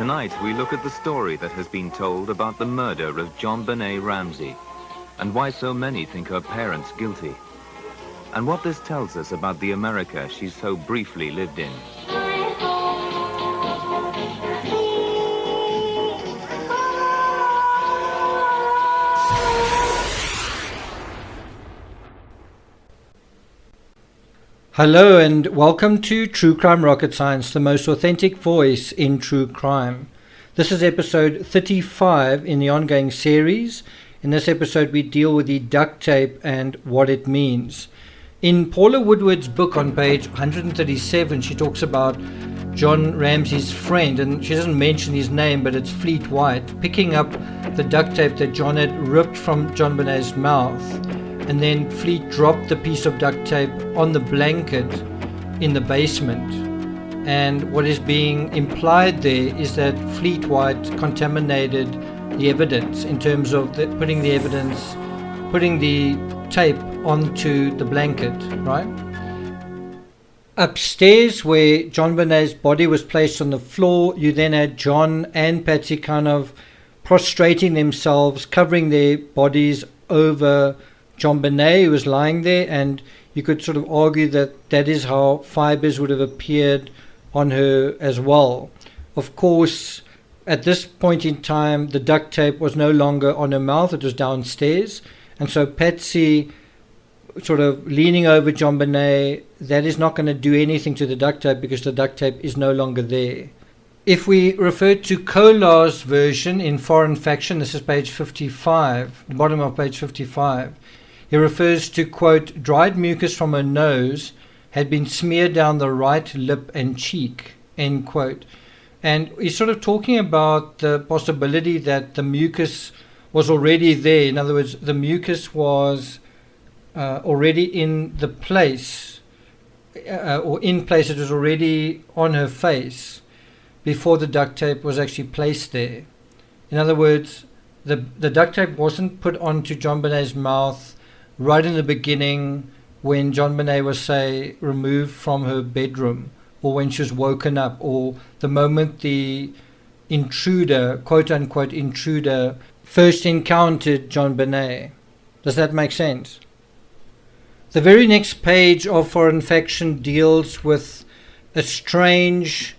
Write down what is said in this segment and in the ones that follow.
Tonight we look at the story that has been told about the murder of JonBenet Ramsey and why so many think her parents guilty, and what this tells us about the America she so briefly lived in. Hello and welcome to True Crime Rocket Science, the most authentic voice in true crime. This is episode 35 in the ongoing series. In this episode we deal with the duct tape and what it means. In Paula Woodward's book on page 137 she talks about John Ramsey's friend, and she doesn't mention his name, but it's Fleet White, picking up the duct tape that John had ripped from JonBenet's mouth. And then Fleet dropped the piece of duct tape on the blanket in the basement. And what is being implied there is that Fleet White contaminated the evidence in terms of putting the tape onto the blanket, right? Upstairs, where JonBenet's body was placed on the floor, you then had John and Patsy kind of prostrating themselves, covering their bodies over JonBenet, who was lying there, and you could sort of argue that that is how fibers would have appeared on her as well. Of course, at this point in time, the duct tape was no longer on her mouth, it was downstairs, and so Patsy sort of leaning over JonBenet, that is not going to do anything to the duct tape because the duct tape is no longer there. If we refer to Kolar's version in Foreign Faction, this is page 55, the bottom of page 55, he refers to, quote, dried mucus from her nose had been smeared down the right lip and cheek, end quote. And he's sort of talking about the possibility that the mucus was already there. In other words, the mucus was already in the place, or in place, it was already on her face before the duct tape was actually placed there. In other words, the duct tape wasn't put onto JonBenet's mouth right in the beginning when JonBenet was, say, removed from her bedroom, or when she was woken up, or the moment the intruder, quote-unquote intruder, first encountered JonBenet. Does that make sense? The very next page of Foreign Faction deals with a strange,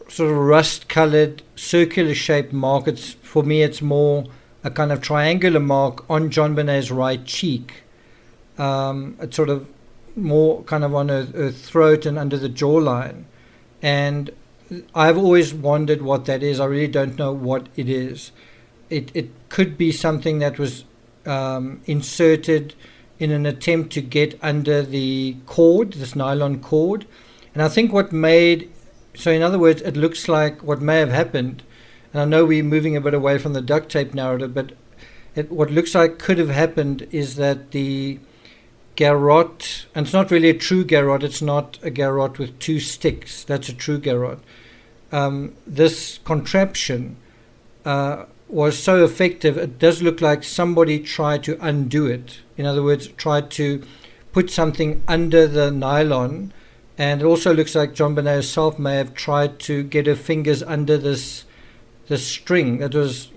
sort of rust-coloured, circular-shaped mark. For me, it's more a kind of triangular mark on JonBenet's right cheek. It's sort of more kind of on her throat and under the jawline, and I've always wondered what that is. I really don't know what it is. It could be something that was inserted in an attempt to get under the cord, this nylon cord, and I think in other words, it looks like what may have happened, and I know we're moving a bit away from the duct tape narrative, but what looks like could have happened is that the garrote, and it's not really a true garrote, it's not a garrote with two sticks, that's a true garrote. This contraption was so effective, it does look like somebody tried to undo it. In other words, tried to put something under the nylon, and it also looks like JonBenet herself may have tried to get her fingers under this string that was,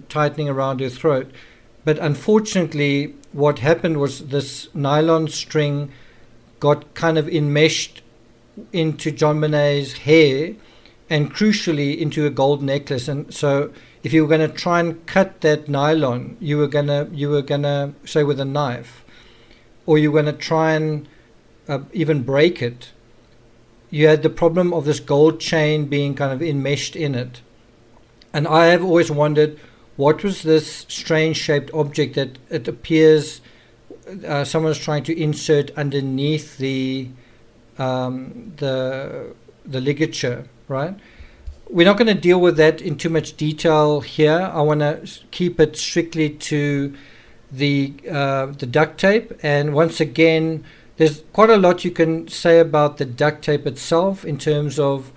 tightening around her throat. But unfortunately, what happened was this nylon string got kind of enmeshed into JonBenet's hair, and crucially into a gold necklace. And so, if you were going to try and cut that nylon, you were gonna say with a knife, or you were going to try and even break it, you had the problem of this gold chain being kind of enmeshed in it. And I have always wondered, what was this strange shaped object that it appears someone's trying to insert underneath the ligature, right? We're not going to deal with that in too much detail here. I want to keep it strictly to the duct tape. And once again, there's quite a lot you can say about the duct tape itself in terms of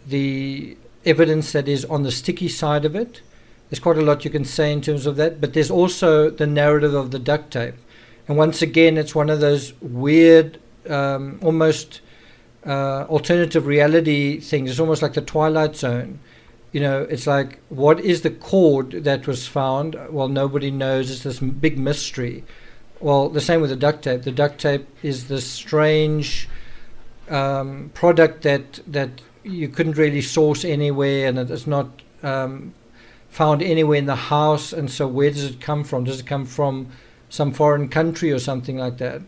the evidence that is on the sticky side of it. There's quite a lot you can say in terms of that, but there's also the narrative of the duct tape. And once again, it's one of those weird, almost alternative reality things. It's almost like the Twilight Zone. it's like, what is the cord that was found? Well, nobody knows. It's this big mystery. Well, the same with the duct tape. The duct tape is this strange product that you couldn't really source anywhere, and it's not found anywhere in the house. And so where does it come from? Does it come from some foreign country or something like that?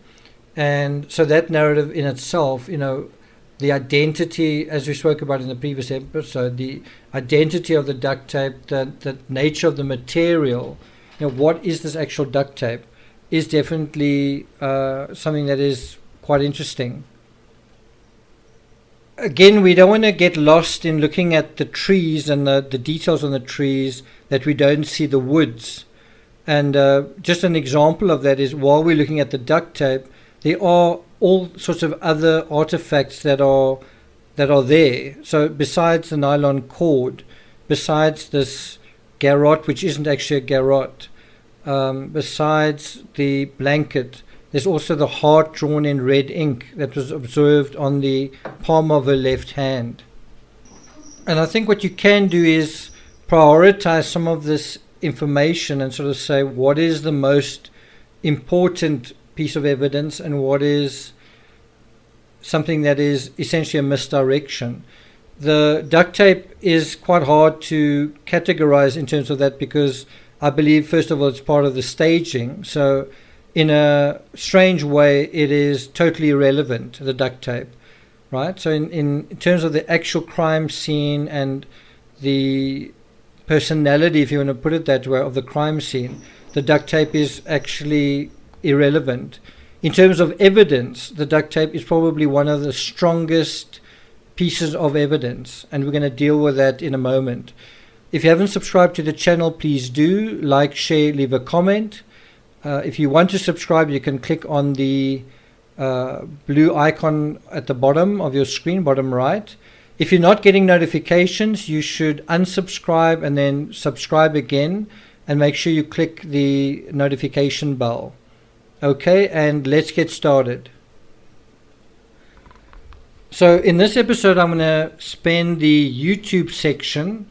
And so that narrative in itself, the identity, as we spoke about in the previous episode, the identity of the duct tape, the nature of the material, what is this actual duct tape, is definitely something that is quite interesting. Again, we don't want to get lost in looking at the trees and the details on the trees, that we don't see the woods. And just an example of that is, while we're looking at the duct tape, there are all sorts of other artifacts that are there. So besides the nylon cord, besides this garrote, which isn't actually a garrote, besides the blanket, there's also the heart drawn in red ink that was observed on the palm of her left hand. And I think what you can do is prioritize some of this information and sort of say, what is the most important piece of evidence and what is something that is essentially a misdirection. The duct tape is quite hard to categorize in terms of that, because I believe, first of all, it's part of the staging. So in a strange way, it is totally irrelevant, the duct tape, right? So in terms of the actual crime scene and the personality, if you want to put it that way, of the crime scene, the duct tape is actually irrelevant. In terms of evidence, the duct tape is probably one of the strongest pieces of evidence, and we're going to deal with that in a moment. If you haven't subscribed to the channel, please do like, share, leave a comment. If you want to subscribe, you can click on the blue icon at the bottom of your screen, bottom right. If you're not getting notifications, you should unsubscribe and then subscribe again, and make sure you click the notification bell. Okay, and let's get started. So in this episode, I'm going to spend the YouTube section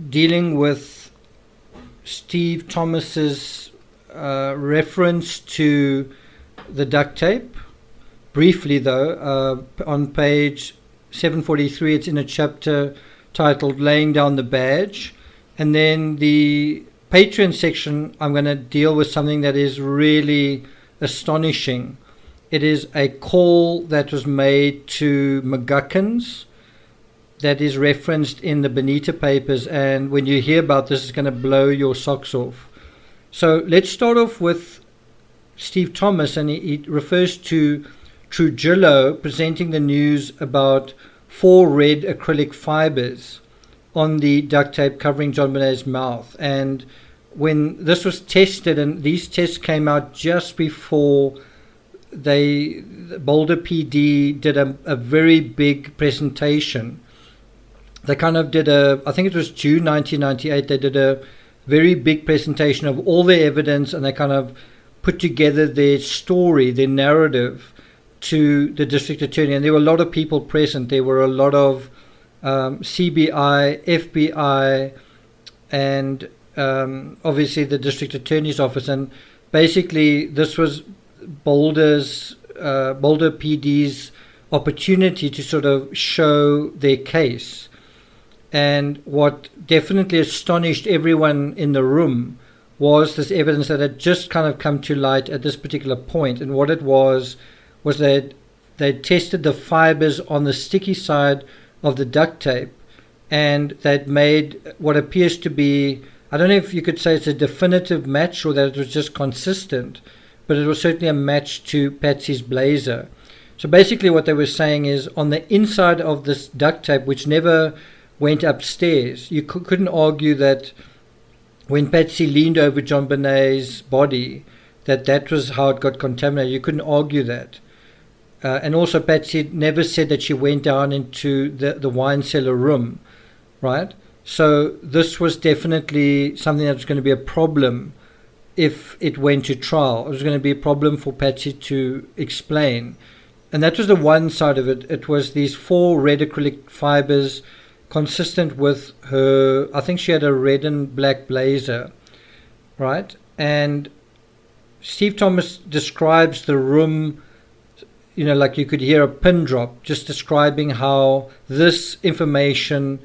dealing with Steve Thomas's reference to the duct tape. Briefly though, on page 743, it's in a chapter titled Laying Down the Badge. And then the Patreon section, I'm going to deal with something that is really astonishing. It is a call that was made to McGuckins that is referenced in the Bonita papers, and when you hear about this, it's going to blow your socks off. So let's start off with Steve Thomas, and he refers to Trujillo presenting the news about 4 red acrylic fibers on the duct tape covering John Bonet's mouth. And when this was tested, and these tests came out just before Boulder PD did a very big presentation. They kind of did I think it was June 1998, they did a very big presentation of all their evidence, and they kind of put together their story, their narrative, to the district attorney. And there were a lot of people present. There were a lot of CBI, FBI, and obviously the district attorney's office. And basically this was Boulder PD's opportunity to sort of show their case. And what definitely astonished everyone in the room was this evidence that had just kind of come to light at this particular point. And what it was that they tested the fibers on the sticky side of the duct tape, and they'd made what appears to be, I don't know if you could say it's a definitive match or that it was just consistent, but it was certainly a match to Patsy's blazer. So basically what they were saying is, on the inside of this duct tape, which never went upstairs, you couldn't argue that when Patsy leaned over John Bonet's body, that was how it got contaminated. You couldn't argue that. And also Patsy never said that she went down into the wine cellar room, right? So this was definitely something that was going to be a problem if it went to trial. It was going to be a problem for Patsy to explain. And that was the one side of it. It was these 4 red acrylic fibers consistent with her. I think she had a red and black blazer, right? And Steve Thomas describes the room, like you could hear a pin drop, just describing how this information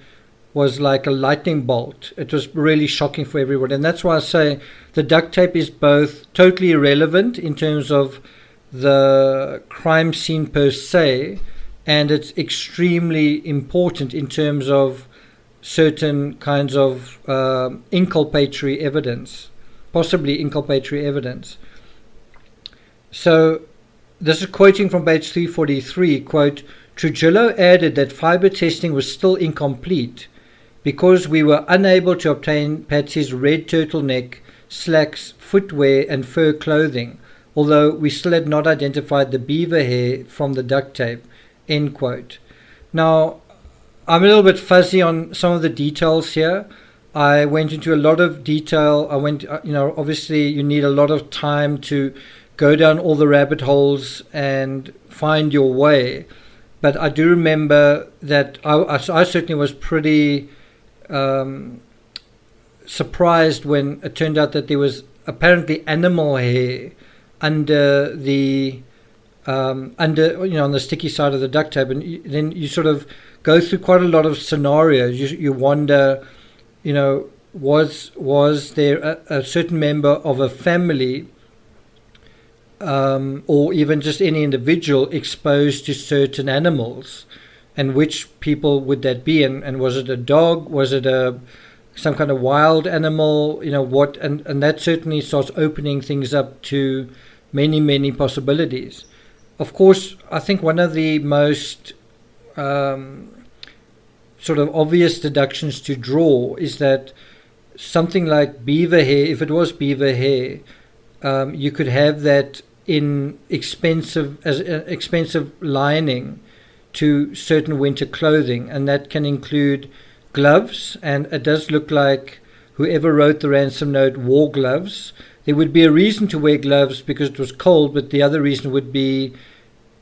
was like a lightning bolt. It was really shocking for everyone. And that's why I say the duct tape is both totally irrelevant in terms of the crime scene per se, and it's extremely important in terms of certain kinds of inculpatory evidence, possibly inculpatory evidence. So this is quoting from page 343, quote, Trujillo added that fiber testing was still incomplete because we were unable to obtain Patsy's red turtleneck, slacks, footwear and fur clothing, although we still had not identified the beaver hair from the duct tape, end quote. Now, I'm a little bit fuzzy on some of the details here. I went into a lot of detail. Obviously you need a lot of time to go down all the rabbit holes and find your way. But I do remember that I certainly was pretty surprised when it turned out that there was apparently animal hair under the on the sticky side of the duct tape, and then you sort of go through quite a lot of scenarios. You wonder, was there a certain member of a family or even just any individual exposed to certain animals, and which people would that be, and was it a dog, was it some kind of wild animal, what, and that certainly starts opening things up to many possibilities. Of course, I think one of the most sort of obvious deductions to draw is that something like beaver hair, if it was beaver hair, you could have that in expensive lining to certain winter clothing, and that can include gloves, and it does look like whoever wrote the ransom note wore gloves. There would be a reason to wear gloves because it was cold, but the other reason would be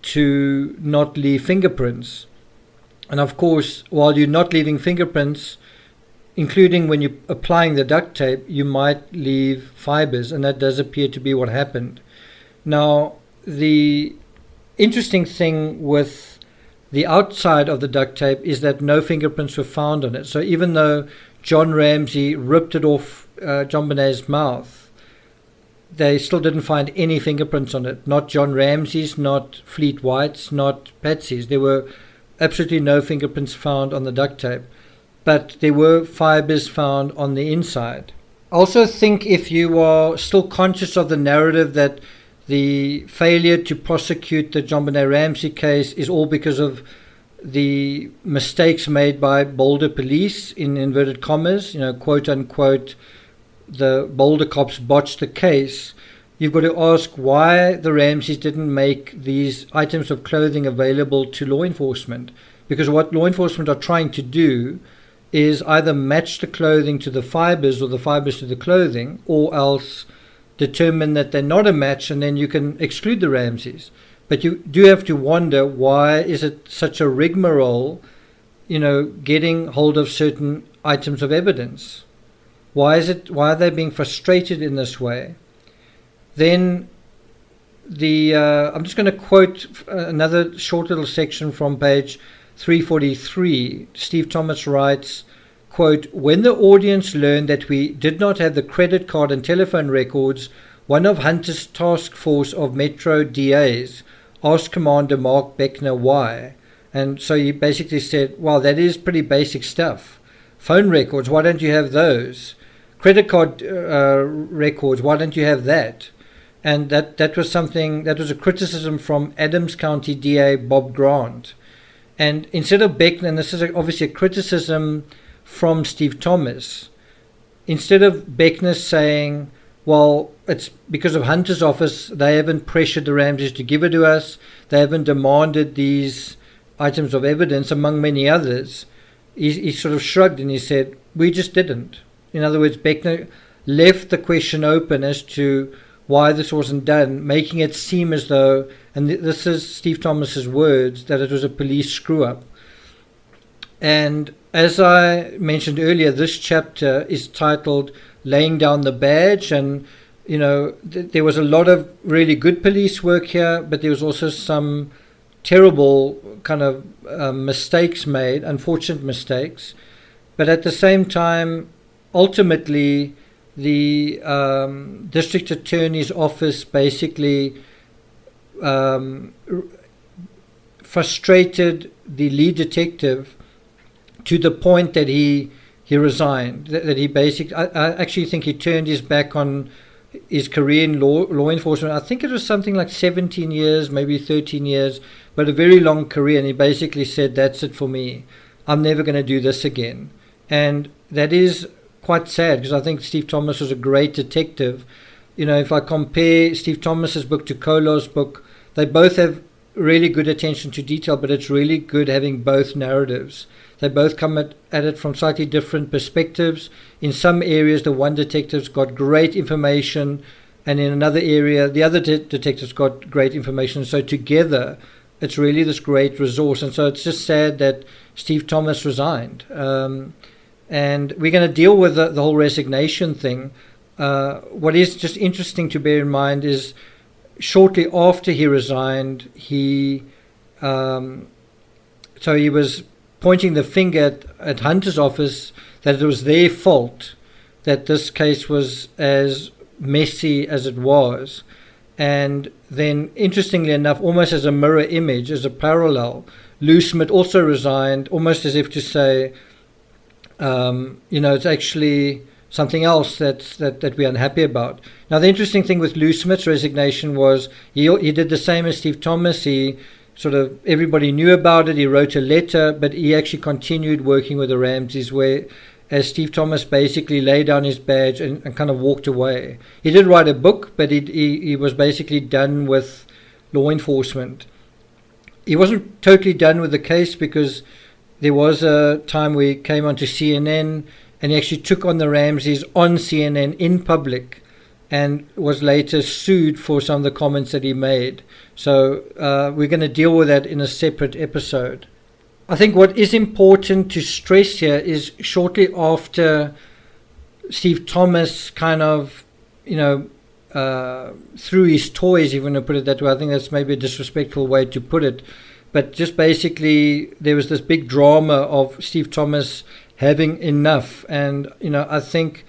to not leave fingerprints. And of course, while you're not leaving fingerprints, including when you're applying the duct tape, you might leave fibers, and that does appear to be what happened. Now, the interesting thing with the outside of the duct tape is that no fingerprints were found on it. So even though John Ramsey ripped it off JonBenét's mouth, they still didn't find any fingerprints on it. Not John Ramsey's, not Fleet White's, not Patsy's. There were absolutely no fingerprints found on the duct tape, but there were fibers found on the inside. I also think if you are still conscious of the narrative that the failure to prosecute the JonBenet Ramsey case is all because of the mistakes made by Boulder police, in inverted commas, quote unquote, the Boulder cops botched the case, you've got to ask why the Ramseys didn't make these items of clothing available to law enforcement. Because what law enforcement are trying to do is either match the clothing to the fibers or the fibers to the clothing, or else determine that they're not a match, and then you can exclude the Ramseys. But you do have to wonder, why is it such a rigmarole, getting hold of certain items of evidence? Why are they being frustrated in this way? Then I'm just going to quote another short little section from page 343. Steve Thomas writes, quote, when the audience learned that we did not have the credit card and telephone records, one of Hunter's task force of Metro DAs asked Commander Mark Beckner why. And so he basically said, well, that is pretty basic stuff. Phone records, why don't you have those? Credit card records, why don't you have that? And that was a criticism from Adams County DA Bob Grant. And instead of Beckner, and this is obviously a criticism from Steve Thomas, instead of Beckner saying, well, it's because of Hunter's office, they haven't pressured the Ramseys to give it to us, they haven't demanded these items of evidence, among many others, he sort of shrugged and he said, we just didn't. In other words, Beckner left the question open as to why this wasn't done, making it seem as though, and this is Steve Thomas's words, that it was a police screw-up. And as I mentioned earlier, this chapter is titled Laying Down the Badge. And, there was a lot of really good police work here, but there was also some terrible kind of mistakes made, unfortunate mistakes. But at the same time, ultimately, the district attorney's office basically frustrated the lead detective to the point that he resigned. That he basically, I actually think he turned his back on his career in law enforcement. I think it was something like 17 years, maybe 13 years, but a very long career. And he basically said, "That's it for me. I'm never going to do this again." And that is quite sad, because I think Steve Thomas was a great detective. If I compare Steve Thomas's book to Kolar's book, they both have really good attention to detail, but it's really good having both narratives. They both come at it from slightly different perspectives. In some areas, the one detective's got great information, and in another area, the other detective's got great information. So together, it's really this great resource. And so it's just sad that Steve Thomas resigned. And we're going to deal with the whole resignation thing. What is just interesting to bear in mind is shortly after he resigned, he was pointing the finger at Hunter's office that it was their fault that this case was as messy as it was. And then, interestingly enough, almost as a mirror image, as a parallel, Lou Smith also resigned, almost as if to say, it's actually something else that we're unhappy about. Now, the interesting thing with Lou Smith's resignation was he did the same as Steve Thomas. He everybody knew about it. He wrote a letter, but he actually continued working with the Ramseys, as Steve Thomas basically laid down his badge and kind of walked away. He did write a book, but he was basically done with law enforcement. He wasn't totally done with the case, because there was a time where he came onto CNN and he actually took on the Ramseys on CNN in public, and was later sued for some of the comments that he made. So we're going to deal with that in a separate episode. I think what is important to stress here is shortly after Steve Thomas kind of, threw his toys, even to put it that way. I think that's maybe a disrespectful way to put it. But just basically, there was this big drama of Steve Thomas having enough. And, I think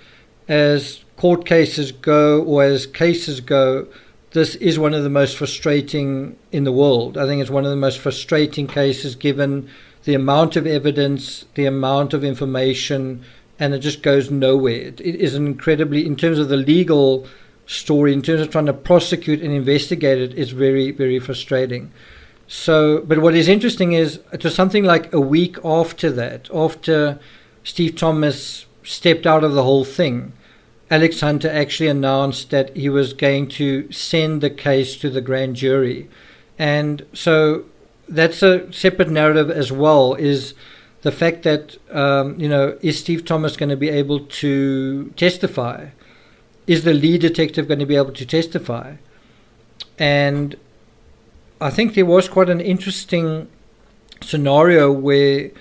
as court cases go, or as cases go, this is one of the most frustrating in the world. I think it's one of the most frustrating cases, given the amount of evidence, the amount of information, and it just goes nowhere. It is an incredibly, in terms of the legal story, in terms of trying to prosecute and investigate it, it's very, very frustrating. So, but what is interesting is, it was something like a week after that, after Steve Thomas stepped out of the whole thing, Alex Hunter actually announced that he was going to send the case to the grand jury. And so that's a separate narrative as well, is the fact that, is Steve Thomas going to be able to testify? Is the lead detective going to be able to testify? And I think there was quite an interesting scenario where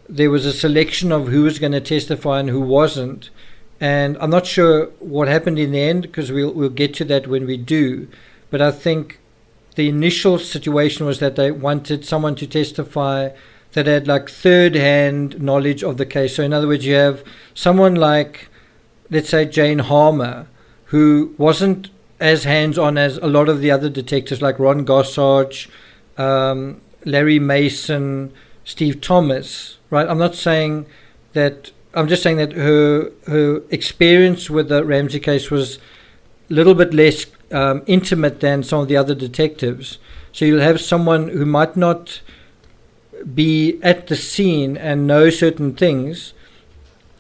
there was a selection of who was going to testify and who wasn't. And I'm not sure what happened in the end, because we'll get to that when we do. But I think the initial situation was that they wanted someone to testify that had like third-hand knowledge of the case. So in other words, you have someone like, let's say, Jane Harmer, who wasn't as hands-on as a lot of the other detectives like Ron Gossage, Larry Mason, Steve Thomas, right? I'm not saying that, I'm just saying that her experience with the Ramsey case was a little bit less intimate than some of the other detectives. So you'll have someone who might not be at the scene and know certain things,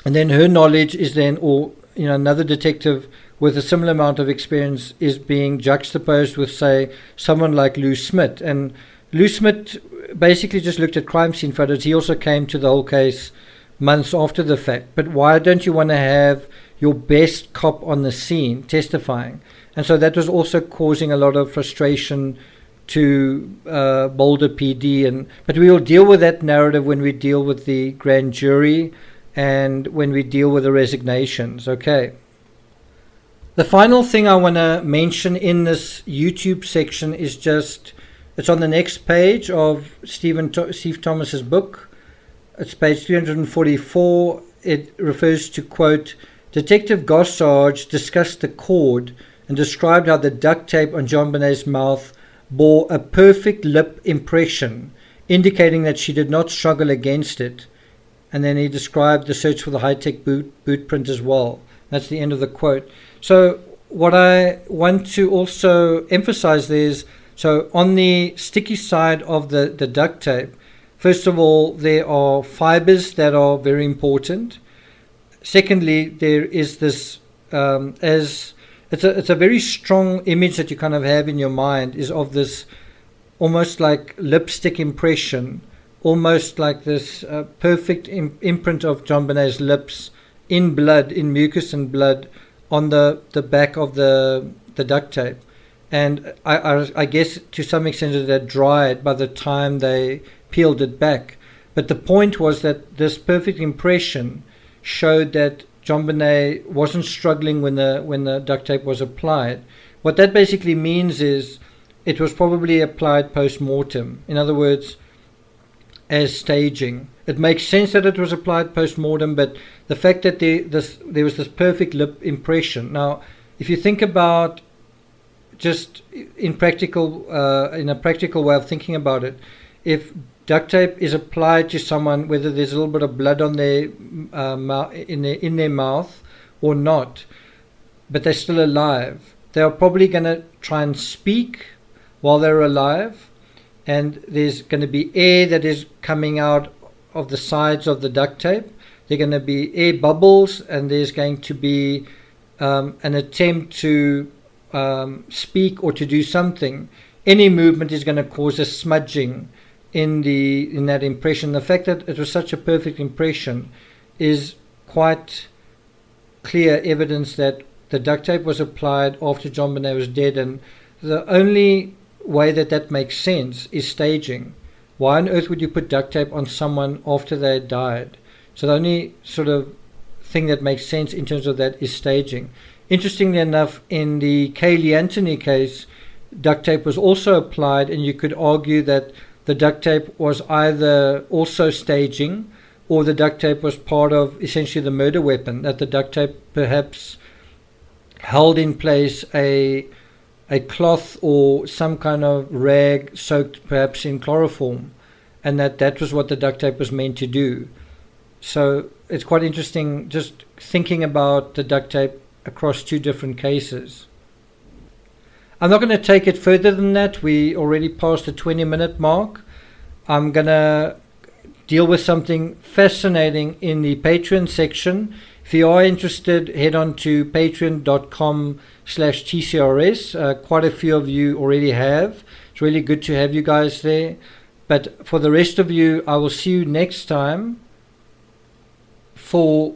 and then her knowledge is then, or another detective with a similar amount of experience is being juxtaposed with, say, someone like Lou Smith. And Lou Smith basically just looked at crime scene photos. He also came to the whole case months after the fact. But why don't you want to have your best cop on the scene testifying? And so that was also causing a lot of frustration to Boulder PD, but we will deal with that narrative when we deal with the grand jury and when we deal with the resignations. Okay. The final thing I want to mention in this YouTube section is it's on the next page of Steve Thomas's book. It's page 344. It refers to, quote, Detective Gossage discussed the cord and described how the duct tape on JonBenét's mouth bore a perfect lip impression, indicating that she did not struggle against it. And then he described the search for the high-tech boot print as well. That's the end of the quote. So what I want to also emphasize there is, so on the sticky side of the duct tape, first of all, there are fibers that are very important. Secondly, there is this, it's a very strong image that you kind of have in your mind, is of this almost like lipstick impression, almost like this perfect imprint of JonBenét's lips in blood, in mucus and blood, on the back of the duct tape. And I guess to some extent it had dried by the time they peeled it back. But the point was that this perfect impression showed that JonBenet wasn't struggling when the duct tape was applied. What that basically means is it was probably applied post-mortem. In other words, as staging. It makes sense that it was applied post-mortem, but the fact that there was this perfect lip impression. Now, if you think about just in a practical way of thinking about it, if duct tape is applied to someone, whether there's a little bit of blood on their in their mouth or not, but they're still alive, they are probably going to try and speak while they're alive, and there's going to be air that is coming out of the sides of the duct tape. There are going to be air bubbles, and there's going to be an attempt to speak or to do something. Any movement is going to cause a smudging in that impression. The fact that it was such a perfect impression is quite clear evidence that the duct tape was applied after JonBenet was dead, and the only way that makes sense is staging. Why on earth would you put duct tape on someone after they had died? So the only sort of thing that makes sense in terms of that is staging. Interestingly enough, in the Kaylee Anthony case, duct tape was also applied, and you could argue that the duct tape was either also staging, or the duct tape was part of essentially the murder weapon, that the duct tape perhaps held in place a cloth or some kind of rag soaked perhaps in chloroform, and that was what the duct tape was meant to do. So it's quite interesting just thinking about the duct tape across two different cases. I'm not going to take it further than that. We already passed the 20-minute mark. I'm going to deal with something fascinating in the Patreon section. If you are interested, head on to patreon.com/TCRS. Quite a few of you already have. It's really good to have you guys there. But for the rest of you, I will see you next time for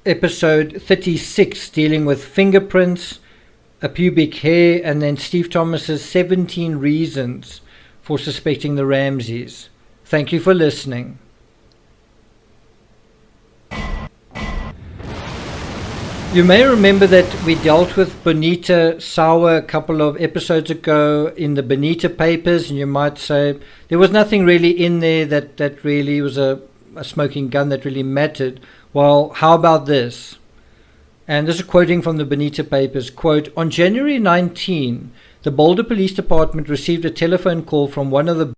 episode 36, dealing with fingerprints, a pubic hair, and then Steve Thomas's 17 reasons for suspecting the Ramseys. Thank you for listening. You may remember that we dealt with Bonita Sauer a couple of episodes ago in the Bonita papers, and you might say there was nothing really in there that really was a smoking gun that really mattered. Well, how about this? And this is quoting from the Bonita papers, quote, on January 19, the Boulder Police Department received a telephone call from one of the